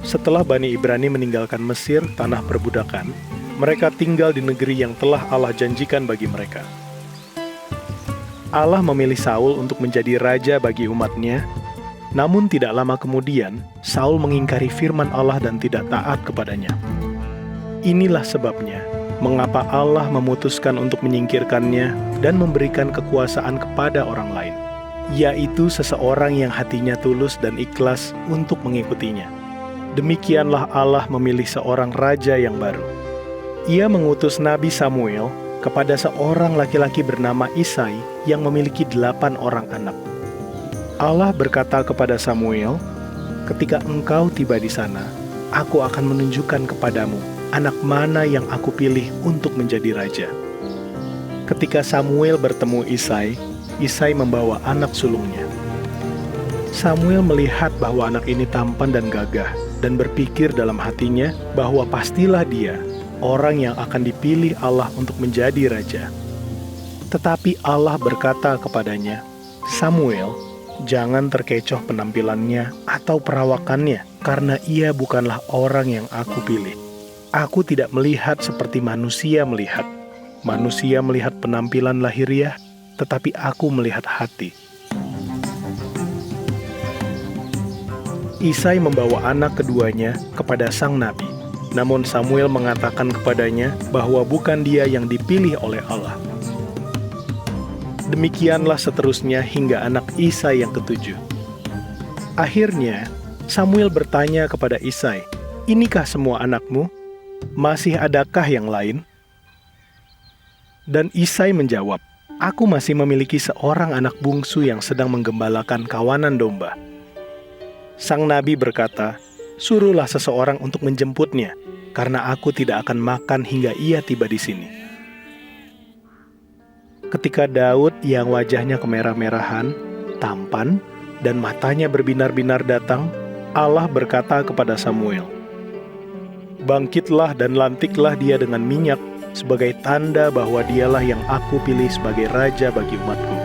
Setelah Bani Ibrani meninggalkan Mesir, tanah perbudakan, mereka tinggal di negeri yang telah Allah janjikan bagi mereka. Allah memilih Saul untuk menjadi raja bagi umatnya, namun tidak lama kemudian, Saul mengingkari firman Allah dan tidak taat kepadanya. Inilah sebabnya, mengapa Allah memutuskan untuk menyingkirkannya dan memberikan kekuasaan kepada orang lain, yaitu seseorang yang hatinya tulus dan ikhlas untuk mengikutinya. Demikianlah Allah memilih seorang raja yang baru. Ia mengutus Nabi Samuel kepada seorang laki-laki bernama Isai yang memiliki 8 orang anak. Allah berkata kepada Samuel, "Ketika engkau tiba di sana, aku akan menunjukkan kepadamu anak mana yang aku pilih untuk menjadi raja." Ketika Samuel bertemu Isai, Isai membawa anak sulungnya. Samuel melihat bahwa anak ini tampan dan gagah, dan berpikir dalam hatinya bahwa pastilah dia orang yang akan dipilih Allah untuk menjadi raja. Tetapi Allah berkata kepadanya, "Samuel, jangan terkecoh penampilannya atau perawakannya, karena ia bukanlah orang yang aku pilih. Aku tidak melihat seperti manusia melihat. Manusia melihat penampilan lahiriah, tetapi aku melihat hati." Isai membawa anak keduanya kepada sang nabi. Namun Samuel mengatakan kepadanya bahwa bukan dia yang dipilih oleh Allah. Demikianlah seterusnya hingga anak Isai yang ketujuh. Akhirnya, Samuel bertanya kepada Isai, "Inikah semua anakmu? Masih adakah yang lain?" Dan Isai menjawab, "Aku masih memiliki seorang anak bungsu yang sedang menggembalakan kawanan domba." Sang nabi berkata, "Suruhlah seseorang untuk menjemputnya, karena aku tidak akan makan hingga ia tiba di sini." Ketika Daud yang wajahnya kemerah-merahan, tampan, dan matanya berbinar-binar datang, Allah berkata kepada Samuel, "Bangkitlah dan lantiklah dia dengan minyak sebagai tanda bahwa dialah yang aku pilih sebagai raja bagi umatku."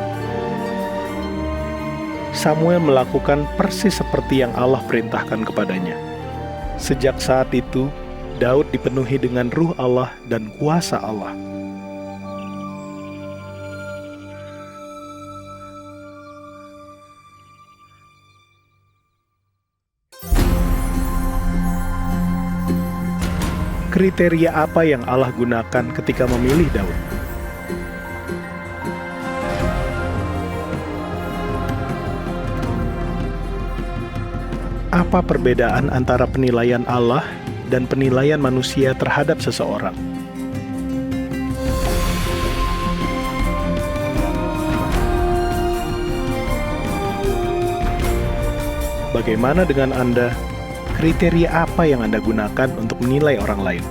Samuel melakukan persis seperti yang Allah perintahkan kepadanya. Sejak saat itu, Daud dipenuhi dengan ruh Allah dan kuasa Allah. Kriteria apa yang Allah gunakan ketika memilih Daud? Apa perbedaan antara penilaian Allah dan penilaian manusia terhadap seseorang? Bagaimana dengan Anda? Kriteria apa yang Anda gunakan untuk menilai orang lain?